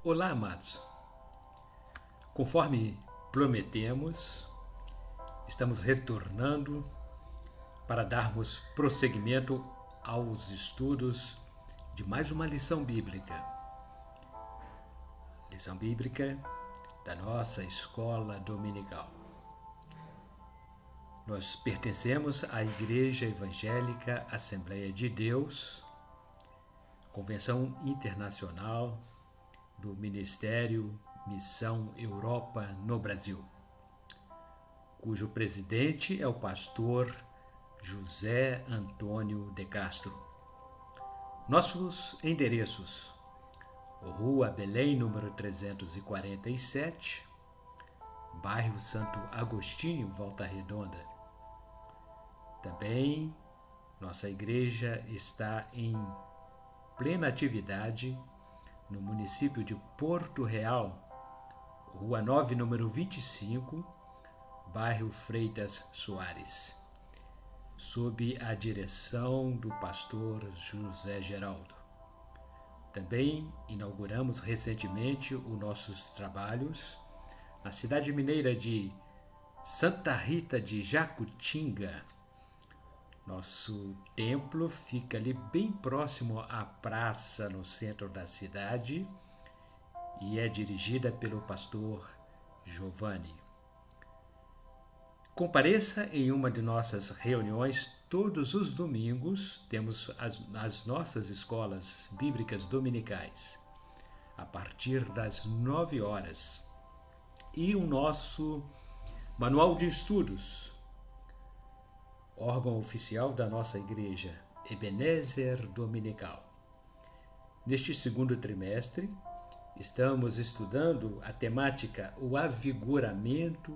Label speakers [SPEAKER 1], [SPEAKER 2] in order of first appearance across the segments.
[SPEAKER 1] Olá, amados. Conforme prometemos, estamos retornando para darmos prosseguimento aos estudos de mais uma lição bíblica. Lição bíblica da nossa escola dominical. Nós pertencemos à Igreja Evangélica Assembleia de Deus, Convenção Internacional do Ministério Missão Europa no Brasil, cujo presidente é o pastor José Antônio de Castro. Nossos endereços: Rua Belém, número 347, bairro Santo Agostinho, Volta Redonda. Também nossa igreja está em plena atividade no município de Porto Real, Rua 9, número 25, bairro Freitas Soares, sob a direção do pastor José Geraldo. Também inauguramos recentemente os nossos trabalhos na cidade mineira de Santa Rita de Jacutinga. Nosso templo fica ali bem próximo à praça no centro da cidade e é dirigida pelo pastor Giovanni. Compareça em uma de nossas reuniões todos os domingos. Temos as nossas escolas bíblicas dominicais a partir das 9 horas e o nosso manual de estudos, órgão oficial da nossa igreja, Ebenezer Dominical. Neste segundo trimestre, estamos estudando a temática O Avigoramento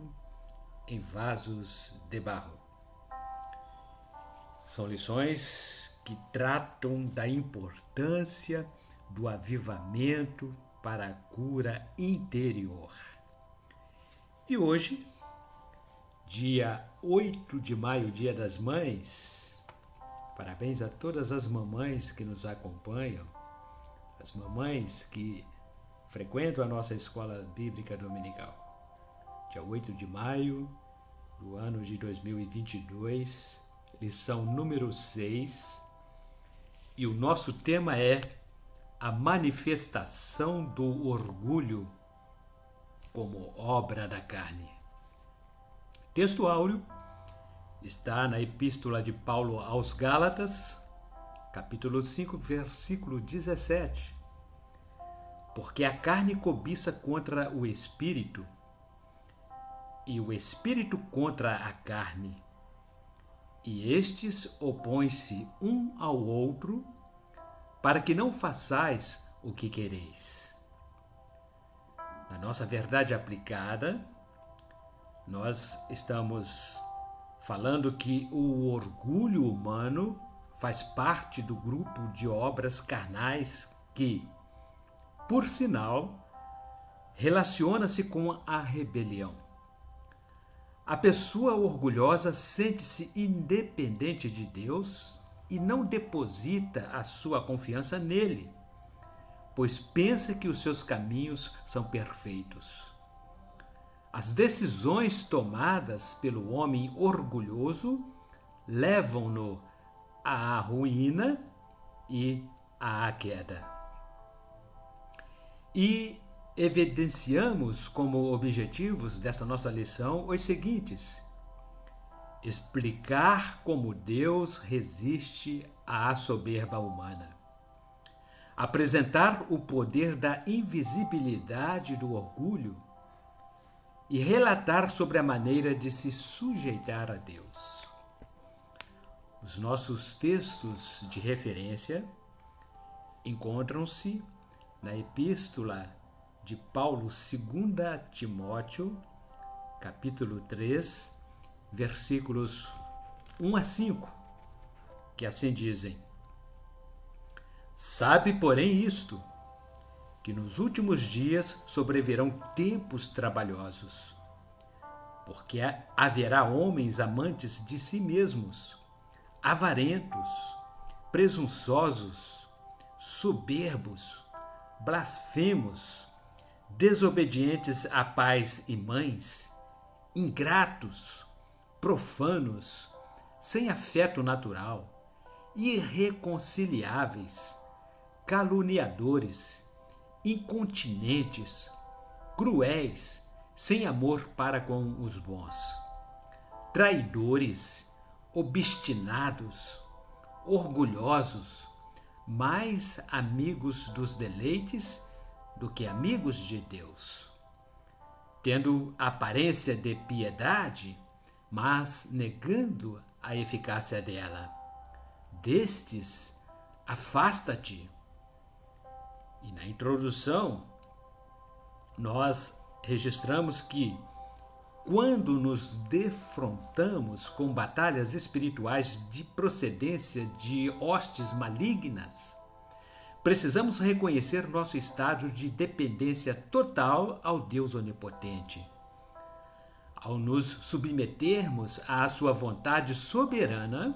[SPEAKER 1] em Vasos de Barro. São lições que tratam da importância do avivamento para a cura interior. E hoje, dia 8 de maio, Dia das Mães, parabéns a todas as mamães que nos acompanham, as mamães que frequentam a nossa escola bíblica dominical. Dia 8 de maio do ano de 2022, lição número 6, e o nosso tema é a manifestação do orgulho como obra da carne. Texto áureo está na Epístola de Paulo aos Gálatas, capítulo 5, versículo 17. Porque a carne cobiça contra o espírito, e o espírito contra a carne, e estes opõem-se um ao outro, para que não façais o que quereis. Na nossa verdade aplicada, nós estamos falando que o orgulho humano faz parte do grupo de obras carnais que, por sinal, relaciona-se com a rebelião. A pessoa orgulhosa sente-se independente de Deus e não deposita a sua confiança nele, pois pensa que os seus caminhos são perfeitos. As decisões tomadas pelo homem orgulhoso levam-no à ruína e à queda. E evidenciamos como objetivos desta nossa lição os seguintes: explicar como Deus resiste à soberba humana, apresentar o poder da invisibilidade do orgulho e relatar sobre a maneira de se sujeitar a Deus. Os nossos textos de referência encontram-se na Epístola de Paulo, 2 Timóteo, capítulo 3, versículos 1 a 5, que assim dizem: Sabe, porém, isto, que nos últimos dias sobrevirão tempos trabalhosos, porque haverá homens amantes de si mesmos, avarentos, presunçosos, soberbos, blasfemos, desobedientes a pais e mães, ingratos, profanos, sem afeto natural, irreconciliáveis, caluniadores, incontinentes, cruéis, sem amor para com os bons, traidores, obstinados, orgulhosos, mais amigos dos deleites do que amigos de Deus, tendo aparência de piedade, mas negando a eficácia dela. Destes, afasta-te. E na introdução, nós registramos que, quando nos defrontamos com batalhas espirituais de procedência de hostes malignas, precisamos reconhecer nosso estado de dependência total ao Deus Onipotente. Ao nos submetermos à sua vontade soberana,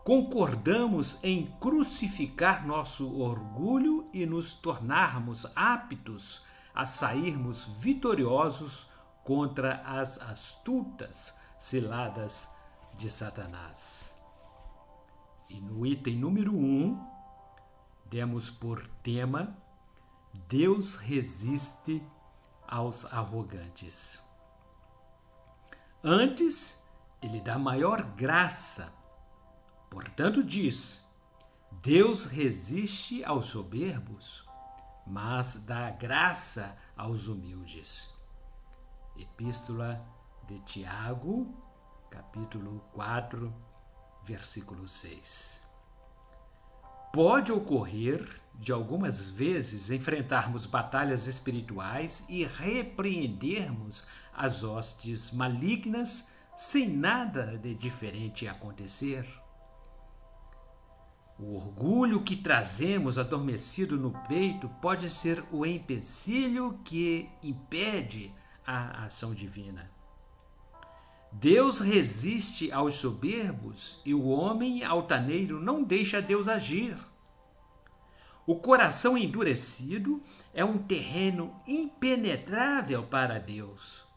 [SPEAKER 1] concordamos em crucificar nosso orgulho e nos tornarmos aptos a sairmos vitoriosos contra as astutas ciladas de Satanás. E no item número 1, demos por tema: Deus resiste aos arrogantes. Antes, ele dá maior graça. Portanto, diz: Deus resiste aos soberbos, mas dá graça aos humildes. Epístola de Tiago, capítulo 4, versículo 6. Pode ocorrer de algumas vezes enfrentarmos batalhas espirituais e repreendermos as hostes malignas sem nada de diferente acontecer. O orgulho que trazemos adormecido no peito pode ser o empecilho que impede a ação divina. Deus resiste aos soberbos e o homem altaneiro não deixa Deus agir. O coração endurecido é um terreno impenetrável para Deus.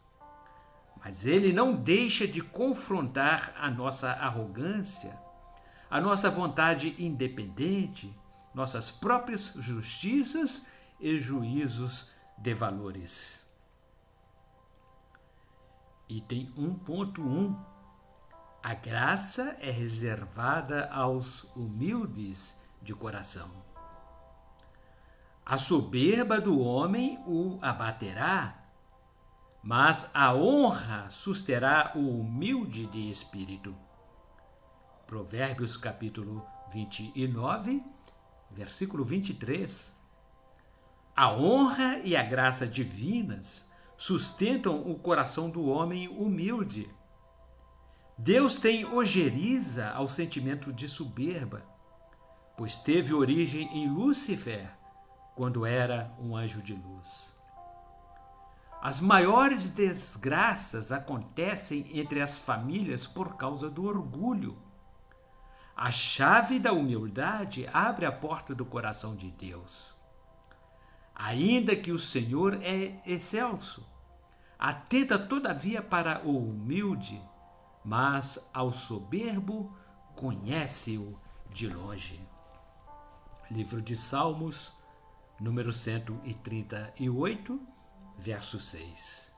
[SPEAKER 1] Mas ele não deixa de confrontar a nossa arrogância, a nossa vontade independente, nossas próprias justiças e juízos de valores. Item 1.1. A graça é reservada aos humildes de coração. A soberba do homem o abaterá, mas a honra susterá o humilde de espírito. Provérbios capítulo 29, versículo 23. A honra e a graça divinas sustentam o coração do homem humilde. Deus tem ojeriza ao sentimento de soberba, pois teve origem em Lúcifer, quando era um anjo de luz. As maiores desgraças acontecem entre as famílias por causa do orgulho. A chave da humildade abre a porta do coração de Deus. Ainda que o Senhor é excelso, atenta todavia para o humilde, mas ao soberbo conhece-o de longe. Livro de Salmos, número 138, verso 6.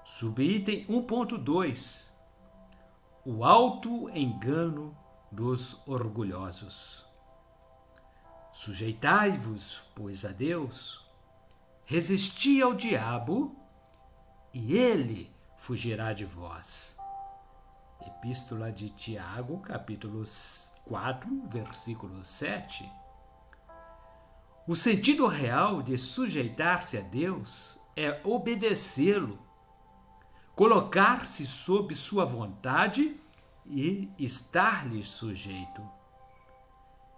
[SPEAKER 1] Subitem 1.2. O alto engano dos orgulhosos. Sujeitai-vos, pois, a Deus, resisti ao diabo, e ele fugirá de vós. Epístola de Tiago, capítulo 4, versículo 7. O sentido real de sujeitar-se a Deus é obedecê-lo, colocar-se sob sua vontade e estar-lhe sujeito.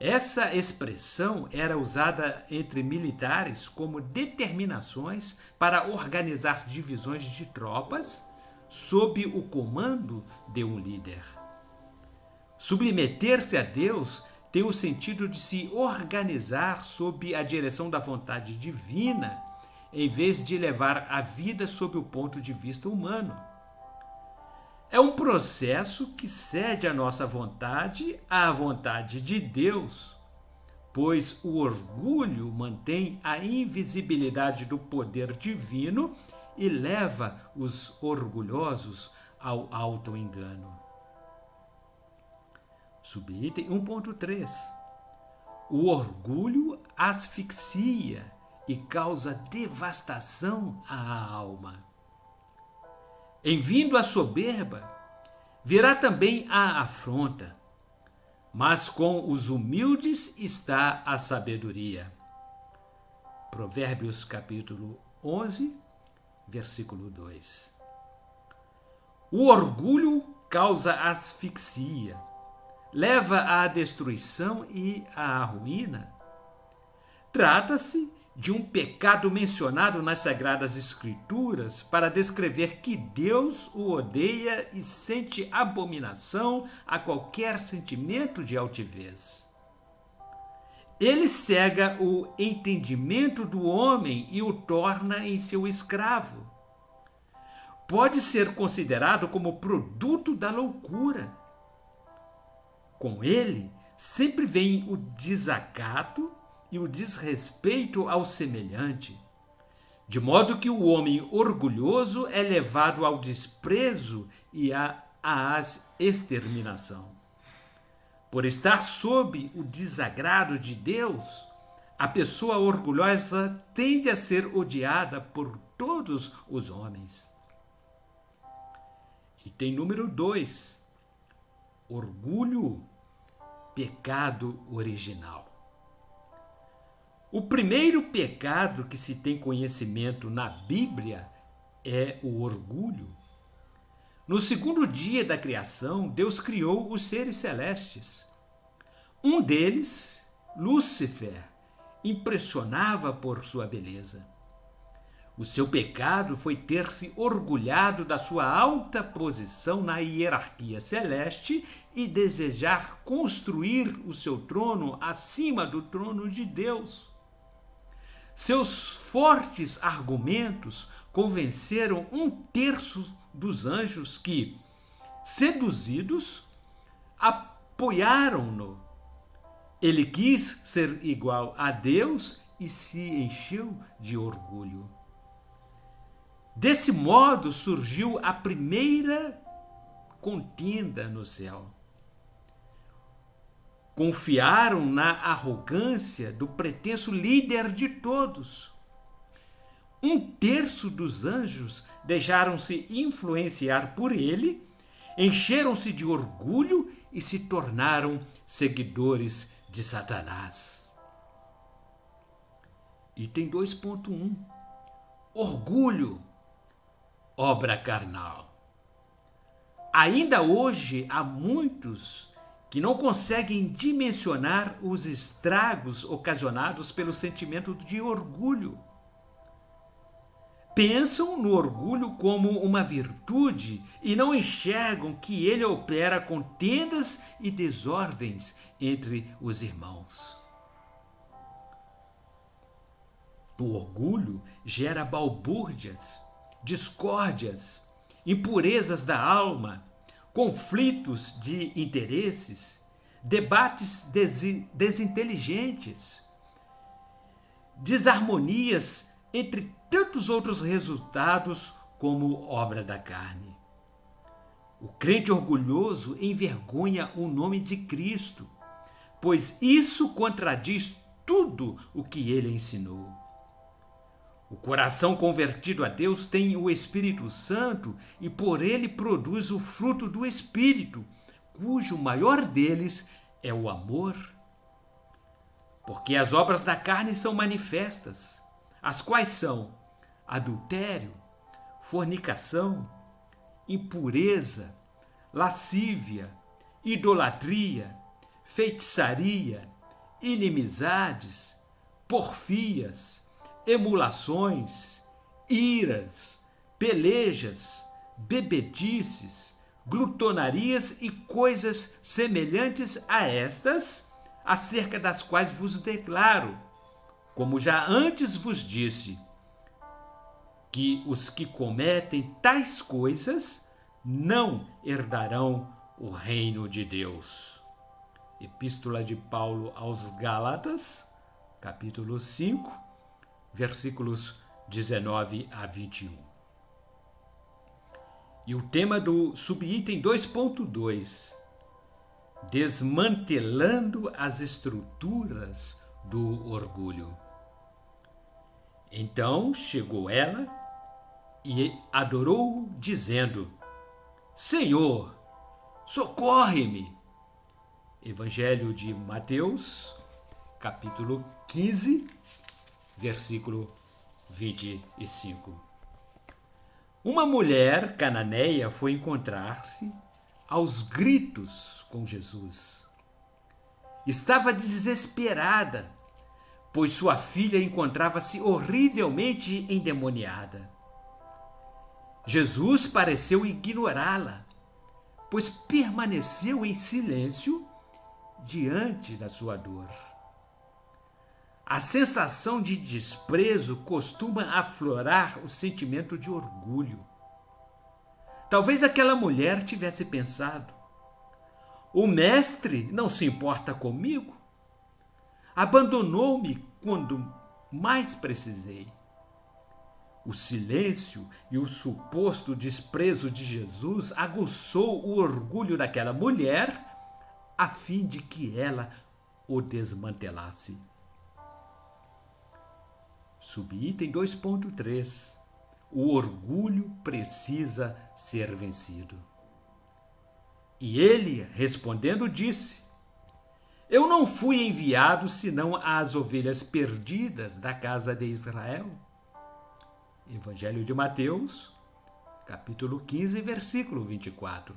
[SPEAKER 1] Essa expressão era usada entre militares como determinações para organizar divisões de tropas sob o comando de um líder. Submeter-se a Deus tem o sentido de se organizar sob a direção da vontade divina em vez de levar a vida sob o ponto de vista humano. É um processo que cede a nossa vontade à vontade de Deus, pois o orgulho mantém a invisibilidade do poder divino e leva os orgulhosos ao auto-engano. Subitem 1.3. O orgulho asfixia e causa devastação à alma. Em vindo a soberba, virá também a afronta, mas com os humildes está a sabedoria. Provérbios capítulo 11, versículo 2. O orgulho causa asfixia, leva à destruição e à ruína. Trata-se de um pecado mencionado nas Sagradas Escrituras para descrever que Deus o odeia e sente abominação a qualquer sentimento de altivez. Ele cega o entendimento do homem e o torna em seu escravo. Pode ser considerado como produto da loucura. Com ele, sempre vem o desacato e o desrespeito ao semelhante, de modo que o homem orgulhoso é levado ao desprezo e à exterminação. Por estar sob o desagrado de Deus, a pessoa orgulhosa tende a ser odiada por todos os homens. Item número 2. Orgulho, pecado original. O primeiro pecado que se tem conhecimento na Bíblia é o orgulho. No segundo dia da criação, Deus criou os seres celestes. Um deles, Lúcifer, impressionava por sua beleza. O seu pecado foi ter se orgulhado da sua alta posição na hierarquia celeste e desejar construir o seu trono acima do trono de Deus. Seus fortes argumentos convenceram 1/3 dos anjos que, seduzidos, apoiaram-no. Ele quis ser igual a Deus e se encheu de orgulho. Desse modo surgiu a primeira contenda no céu. Confiaram na arrogância do pretenso líder de todos. 1/3 dos anjos deixaram-se influenciar por ele, encheram-se de orgulho e se tornaram seguidores de Satanás. Item 2.1. Orgulho, obra carnal. Ainda hoje há muitos que não conseguem dimensionar os estragos ocasionados pelo sentimento de orgulho. Pensam no orgulho como uma virtude e não enxergam que ele opera contendas e desordens entre os irmãos. O orgulho gera balbúrdias, discórdias, impurezas da alma, conflitos de interesses, debates desinteligentes, desarmonias, entre tantos outros resultados como obra da carne. O crente orgulhoso envergonha o nome de Cristo, pois isso contradiz tudo o que ele ensinou. O coração convertido a Deus tem o Espírito Santo e por ele produz o fruto do Espírito, cujo maior deles é o amor. Porque as obras da carne são manifestas, as quais são adultério, fornicação, impureza, lascívia, idolatria, feitiçaria, inimizades, porfias, emulações, iras, pelejas, bebedices, glutonarias e coisas semelhantes a estas, acerca das quais vos declaro, como já antes vos disse, que os que cometem tais coisas não herdarão o reino de Deus. Epístola de Paulo aos Gálatas, capítulo 5, versículos 19 a 21. E o tema do subitem 2.2, desmantelando as estruturas do orgulho. Então chegou ela e adorou, dizendo: Senhor, socorre-me. Evangelho de Mateus, capítulo 15, versículo 25. Uma mulher cananeia foi encontrar-se aos gritos com Jesus. Estava desesperada, pois sua filha encontrava-se horrivelmente endemoniada. Jesus pareceu ignorá-la, pois permaneceu em silêncio diante da sua dor. A sensação de desprezo costuma aflorar o sentimento de orgulho. Talvez aquela mulher tivesse pensado: o mestre não se importa comigo? Abandonou-me quando mais precisei. O silêncio e o suposto desprezo de Jesus aguçou o orgulho daquela mulher a fim de que ela o desmantelasse. Subitem 2.3. O orgulho precisa ser vencido. E ele, respondendo, disse: Eu não fui enviado senão às ovelhas perdidas da casa de Israel. Evangelho de Mateus, capítulo 15, versículo 24.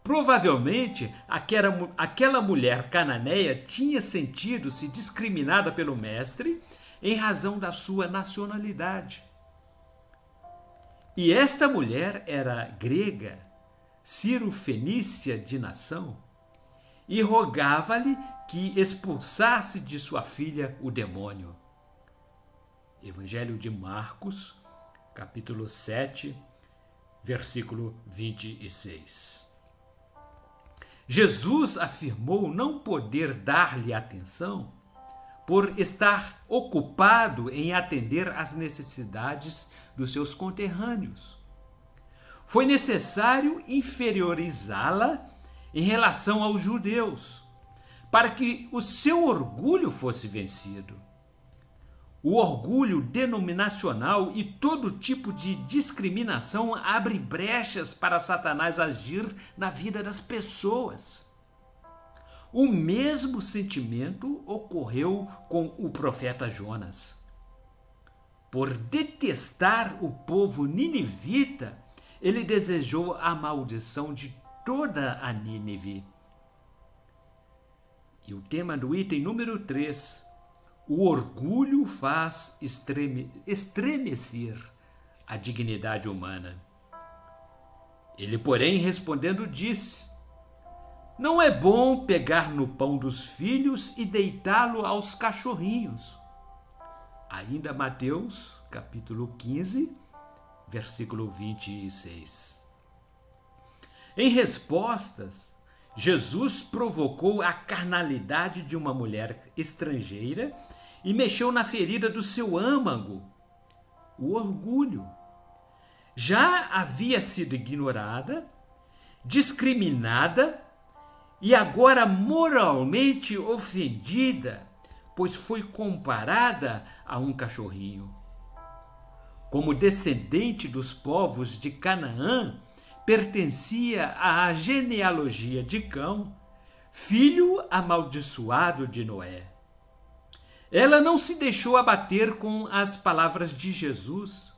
[SPEAKER 1] Provavelmente, aquela mulher cananeia tinha sentido-se discriminada pelo mestre em razão da sua nacionalidade. E esta mulher era grega, cirofenícia de nação, e rogava-lhe que expulsasse de sua filha o demônio. Evangelho de Marcos, capítulo 7, versículo 26. Jesus afirmou não poder dar-lhe atenção por estar ocupado em atender às necessidades dos seus conterrâneos. Foi necessário inferiorizá-la em relação aos judeus, para que o seu orgulho fosse vencido. O orgulho denominacional e todo tipo de discriminação abre brechas para Satanás agir na vida das pessoas. O mesmo sentimento ocorreu com o profeta Jonas. Por detestar o povo ninivita, ele desejou a maldição de toda a Nínive. E o tema do item número 3, o orgulho faz estremecer a dignidade humana. Ele, porém, respondendo, disse: Não é bom pegar no pão dos filhos e deitá-lo aos cachorrinhos. Ainda Mateus, capítulo 15, versículo 26. Em respostas, Jesus provocou a carnalidade de uma mulher estrangeira e mexeu na ferida do seu âmago, o orgulho. Já havia sido ignorada, discriminada e agora moralmente ofendida, pois foi comparada a um cachorrinho. Como descendente dos povos de Canaã, pertencia à genealogia de Cão, filho amaldiçoado de Noé. Ela não se deixou abater com as palavras de Jesus.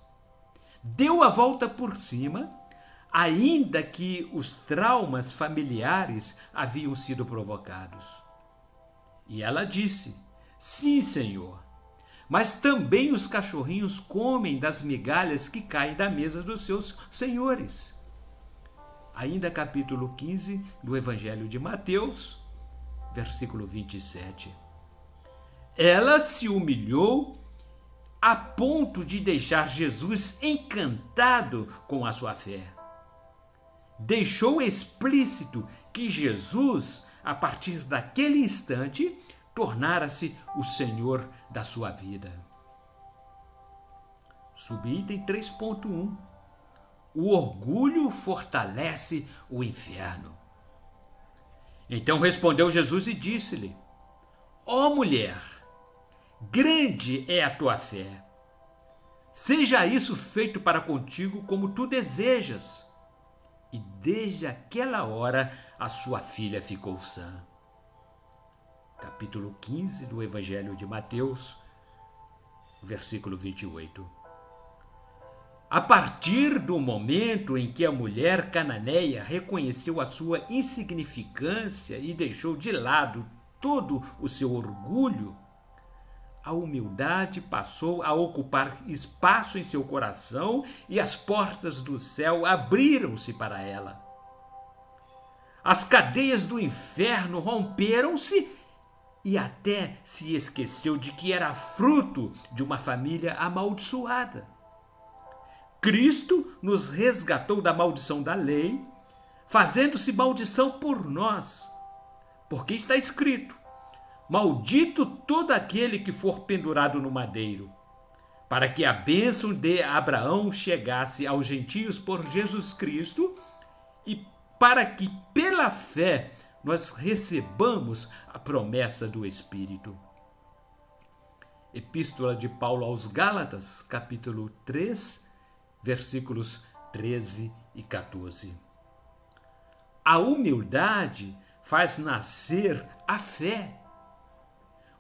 [SPEAKER 1] Deu a volta por cima, ainda que os traumas familiares haviam sido provocados. E ela disse: Sim, Senhor, mas também os cachorrinhos comem das migalhas que caem da mesa dos seus senhores. Ainda capítulo 15 do Evangelho de Mateus, versículo 27. Ela se humilhou a ponto de deixar Jesus encantado com a sua fé. Deixou explícito que Jesus, a partir daquele instante, tornara-se o Senhor da sua vida. Subitem 3.1. O orgulho fortalece o inferno. Então respondeu Jesus e disse-lhe: Ó mulher, grande é a tua fé. Seja isso feito para contigo como tu desejas. E desde aquela hora a sua filha ficou sã. Capítulo 15 do Evangelho de Mateus, versículo 28. A partir do momento em que a mulher cananeia reconheceu a sua insignificância e deixou de lado todo o seu orgulho, a humildade passou a ocupar espaço em seu coração e as portas do céu abriram-se para ela. As cadeias do inferno romperam-se e até se esqueceu de que era fruto de uma família amaldiçoada. Cristo nos resgatou da maldição da lei, fazendo-se maldição por nós, porque está escrito: maldito todo aquele que for pendurado no madeiro, para que a bênção de Abraão chegasse aos gentios por Jesus Cristo e para que pela fé nós recebamos a promessa do Espírito. Epístola de Paulo aos Gálatas, capítulo 3, versículos 13 e 14. A humildade faz nascer a fé.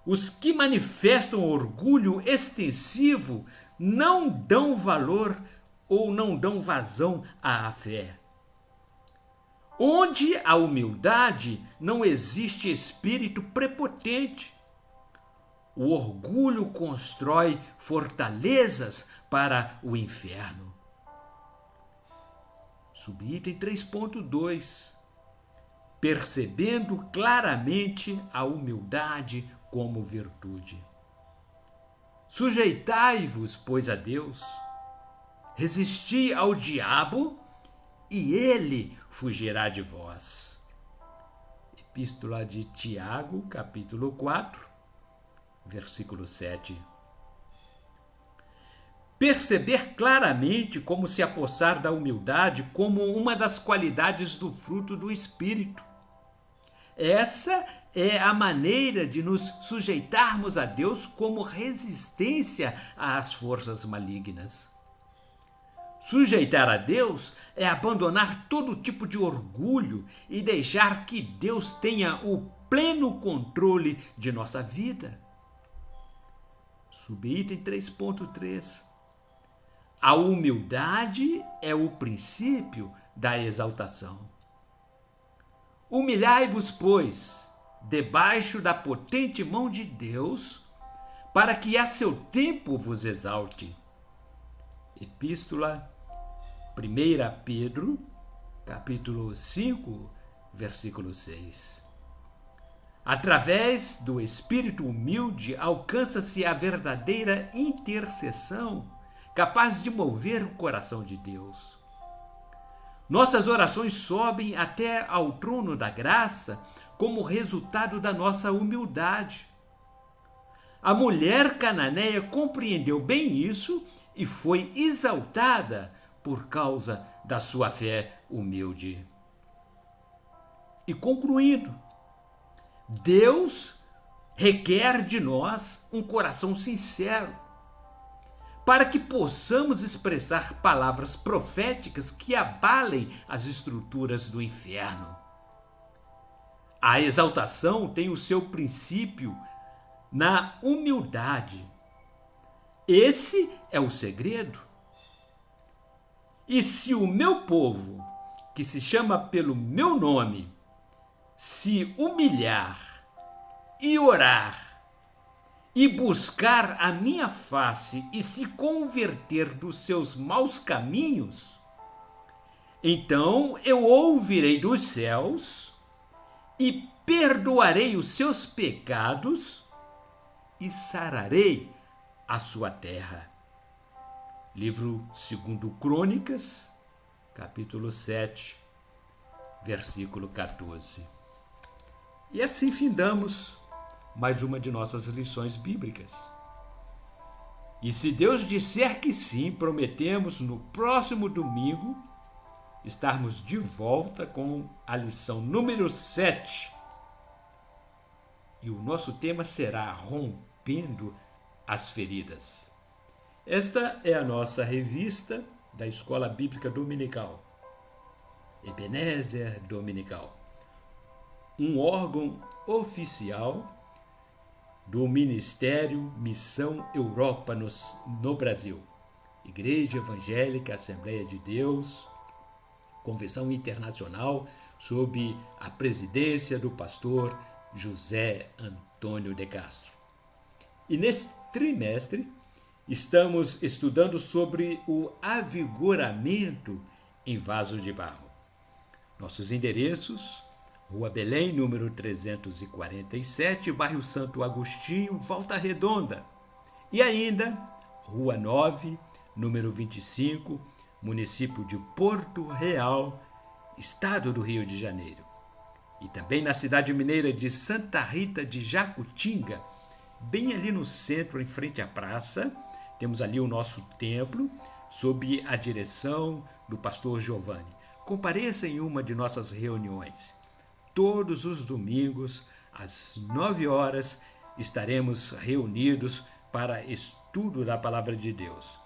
[SPEAKER 1] Os que manifestam orgulho extensivo não dão valor ou não dão vazão à fé. Onde há humildade, não existe espírito prepotente. O orgulho constrói fortalezas para o inferno. Subitem 3.2. Percebendo claramente a humildade como virtude. Sujeitai-vos, pois, a Deus, resisti ao diabo e ele fugirá de vós. Epístola de Tiago, capítulo 4, versículo 7. Perceber claramente como se apossar da humildade como uma das qualidades do fruto do Espírito. Essa é a maneira de nos sujeitarmos a Deus como resistência às forças malignas. Sujeitar a Deus é abandonar todo tipo de orgulho e deixar que Deus tenha o pleno controle de nossa vida. Subitem 3.3. A humildade é o princípio da exaltação. Humilhai-vos, pois, debaixo da potente mão de Deus, para que a seu tempo vos exalte. Epístola 1 Pedro, capítulo 5, versículo 6. Através do espírito humilde alcança-se a verdadeira intercessão, capaz de mover o coração de Deus. Nossas orações sobem até ao trono da graça como resultado da nossa humildade. A mulher cananeia compreendeu bem isso e foi exaltada por causa da sua fé humilde. E concluindo, Deus requer de nós um coração sincero, para que possamos expressar palavras proféticas que abalem as estruturas do inferno. A exaltação tem o seu princípio na humildade. Esse é o segredo. E se o meu povo, que se chama pelo meu nome, se humilhar e orar, e buscar a minha face e se converter dos seus maus caminhos, então eu ouvirei dos céus e perdoarei os seus pecados e sararei a sua terra. Livro 2 Crônicas, capítulo 7, versículo 14. E assim findamos mais uma de nossas lições bíblicas. E se Deus disser que sim, prometemos no próximo domingo estarmos de volta com a lição número 7. E o nosso tema será Rompendo as Feridas. Esta é a nossa revista da Escola Bíblica Dominical, Ebenezer Dominical, um órgão oficial do Ministério Missão Europa no Brasil. Igreja Evangélica Assembleia de Deus, Convenção Internacional, sob a presidência do pastor José Antônio de Castro. E nesse trimestre, estamos estudando sobre o avigoramento em vaso de barro. Nossos endereços: Rua Belém, número 347, bairro Santo Agostinho, Volta Redonda. E ainda, Rua 9, número 25, município de Porto Real, estado do Rio de Janeiro. E também na cidade mineira de Santa Rita de Jacutinga, bem ali no centro, em frente à praça, temos ali o nosso templo, sob a direção do pastor Giovanni. Compareça em uma de nossas reuniões. Todos os domingos, às 9 horas, estaremos reunidos para estudo da Palavra de Deus.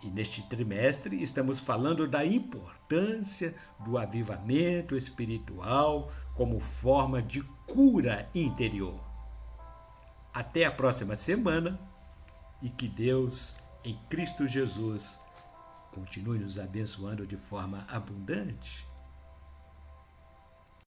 [SPEAKER 1] E neste trimestre estamos falando da importância do avivamento espiritual como forma de cura interior. Até a próxima semana e que Deus, em Cristo Jesus, continue nos abençoando de forma abundante.